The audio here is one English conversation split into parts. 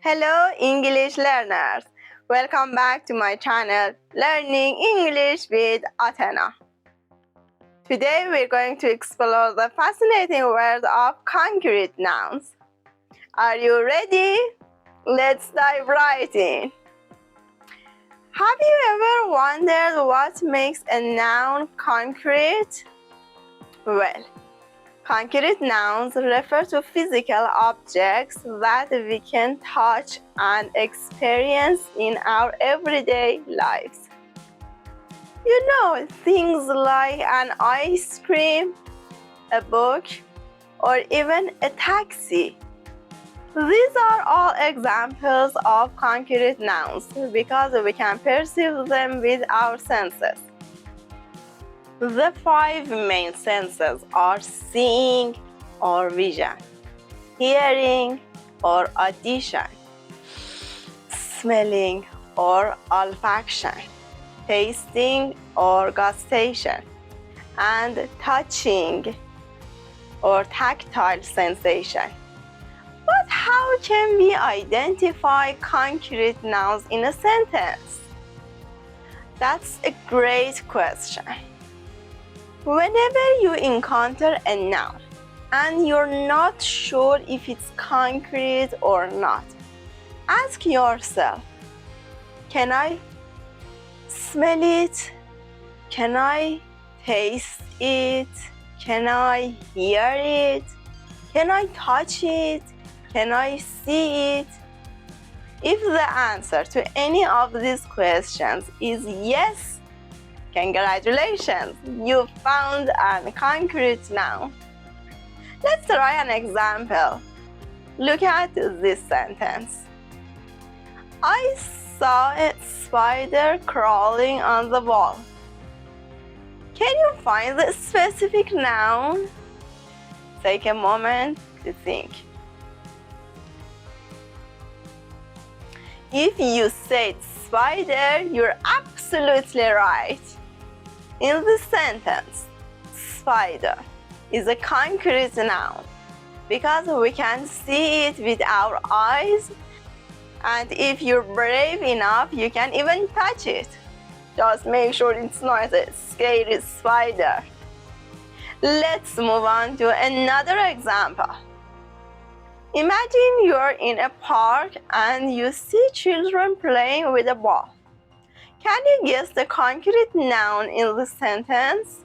Hello English learners! Welcome back to my channel Learning English with Atena. Today we're going to explore the fascinating world of concrete nouns. Are you ready? Let's dive right in. Have you ever wondered what makes a noun concrete? Well, concrete nouns refer to physical objects that we can touch and experience in our everyday lives. You know, things like an ice cream, a book, or even a taxi. These are all examples of concrete nouns because we can perceive them with our senses. The five main senses are seeing or vision, hearing or audition, smelling or olfaction, tasting or gustation, and touching or tactile sensation. But how can we identify concrete nouns in a sentence? That's a great question. Whenever you encounter a noun and you're not sure if it's concrete or not, ask yourself, can I smell it? Can I taste it? Can I hear it? Can I touch it? Can I see it? If the answer to any of these questions is yes, congratulations, you found a concrete noun. Let's try an example. Look at this sentence. I saw a spider crawling on the wall. Can you find the specific noun? Take a moment to think. If you said spider, you're absolutely right. In this sentence, spider is a concrete noun because we can see it with our eyes, and if you're brave enough, you can even touch it. Just make sure it's not a scary spider. Let's move on to another example. Imagine you're in a park and you see children playing with a ball. Can you guess the concrete noun in the sentence?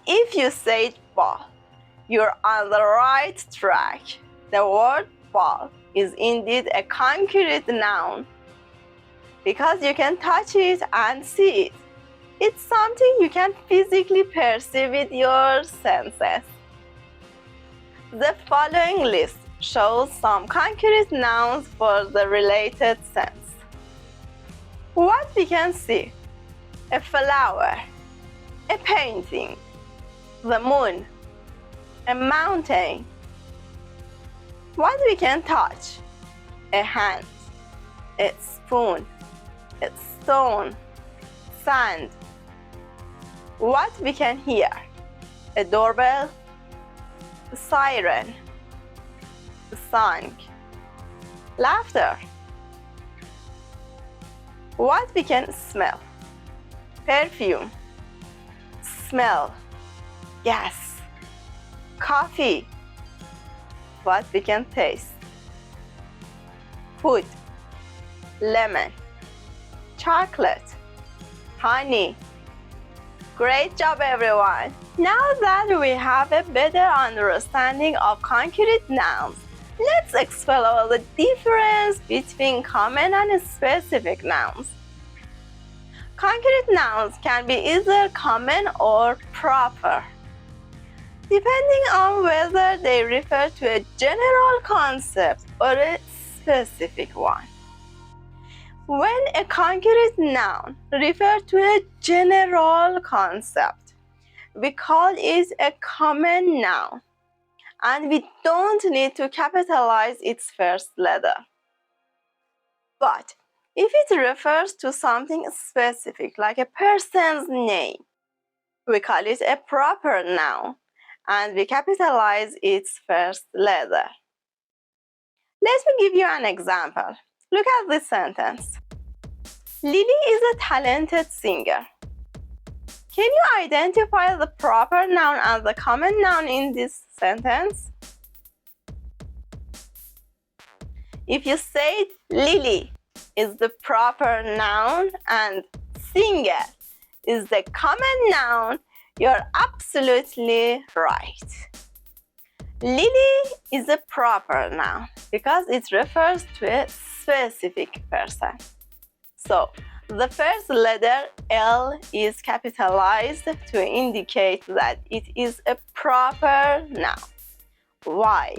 If you say ball, you're on the right track. The word ball is indeed a concrete noun because you can touch it and see it. It's something you can physically perceive with your senses. The following list shows some concrete nouns for the related sense. What we can see: a flower, a painting, the moon, a mountain. What we can touch: a hand, a spoon, a stone, sand. What we can hear: a doorbell, a siren, a song, laughter. What we can smell: perfume, smell, gas, coffee. What we can taste: food, lemon, chocolate, honey. Great job, everyone! Now that we have a better understanding of concrete nouns, let's explore the difference between common and specific nouns. Concrete nouns can be either common or proper, depending on whether they refer to a general concept or a specific one. When a concrete noun refers to a general concept, we call it a common noun, and we don't need to capitalize its first letter. But if it refers to something specific, like a person's name, we call it a proper noun, and we capitalize its first letter. Let me give you an example. Look at this sentence. Lily is a talented singer. Can you identify the proper noun and the common noun in this sentence? If you said Lily is the proper noun and singer is the common noun, you're absolutely right. Lily is a proper noun because it refers to a specific person. So, the first letter L is capitalized to indicate that it is a proper noun, while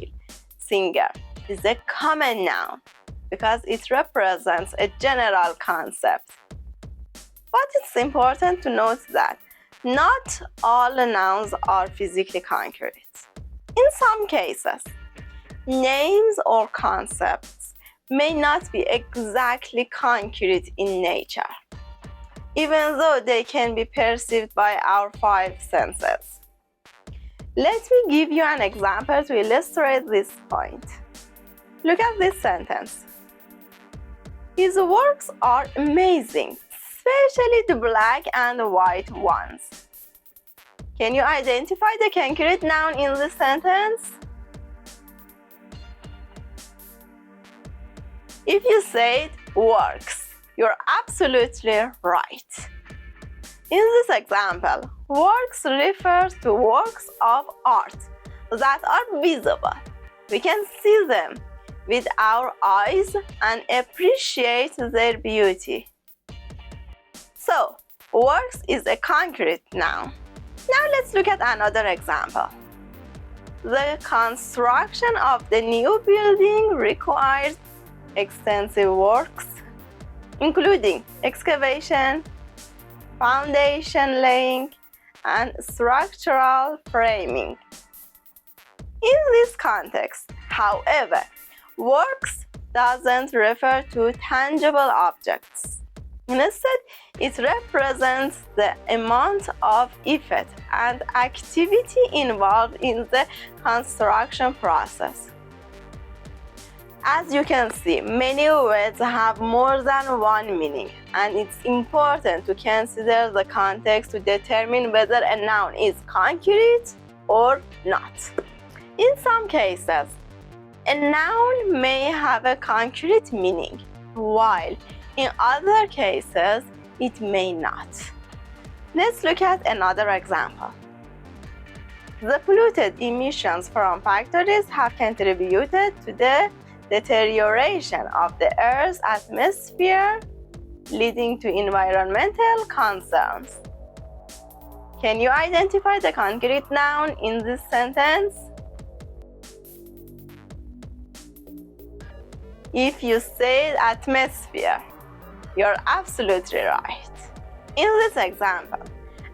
singer is a common noun because it represents a general concept. But it's important to note that not all nouns are physically concrete. In some cases, names or concepts may not be exactly concrete in nature, even though they can be perceived by our five senses. Let me give you an example to illustrate this point. Look at this sentence. His works are amazing, especially the black and white ones. Can you identify the concrete noun in this sentence? If you said works, you're absolutely right. In this example, works refers to works of art that are visible. We can see them with our eyes and appreciate their beauty. So, works is a concrete noun. Now let's look at another example. The construction of the new building requires extensive works, including excavation, foundation laying, and structural framing. In this context, however, works doesn't refer to tangible objects. Instead, it represents the amount of effort and activity involved in the construction process. As you can see, many words have more than one meaning, and it's important to consider the context to determine whether a noun is concrete or not. In some cases, a noun may have a concrete meaning, while in other cases, it may not. Let's look at another example. The polluted emissions from factories have contributed to the deterioration of the Earth's atmosphere, leading to environmental concerns. Can you identify the concrete noun in this sentence? If you say atmosphere, you're absolutely right. In this example,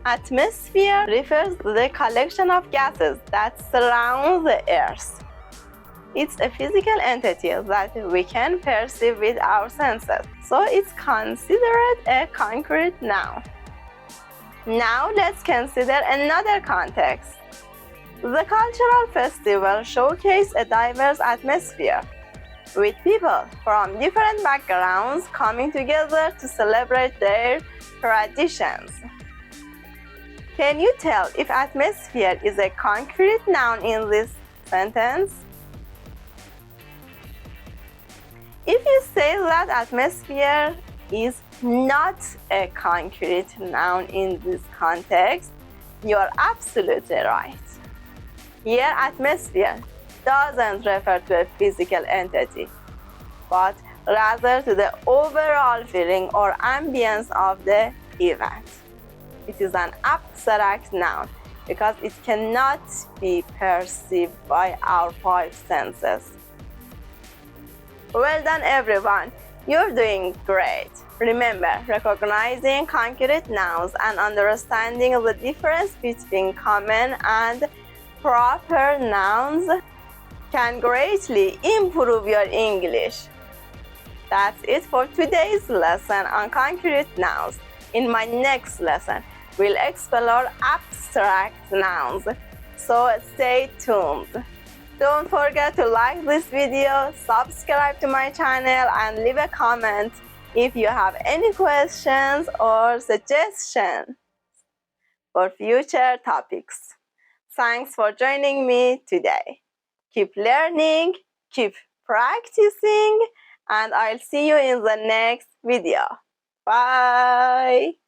atmosphere refers to the collection of gases that surround the Earth. It's a physical entity that we can perceive with our senses, so it's considered a concrete noun. Now let's consider another context. The cultural festival showcases a diverse atmosphere, with people from different backgrounds coming together to celebrate their traditions. Can you tell if atmosphere is a concrete noun in this sentence? If you say that atmosphere is not a concrete noun in this context, you're absolutely right. Here, atmosphere doesn't refer to a physical entity, but rather to the overall feeling or ambience of the event. It is an abstract noun because it cannot be perceived by our five senses. Well done, everyone. You're doing great. Remember, recognizing concrete nouns and understanding the difference between common and proper nouns can greatly improve your English. That's it for today's lesson on concrete nouns. In my next lesson, we'll explore abstract nouns. So stay tuned. Don't forget to like this video, subscribe to my channel, and leave a comment if you have any questions or suggestions for future topics. Thanks for joining me today. Keep learning, keep practicing, and I'll see you in the next video. Bye!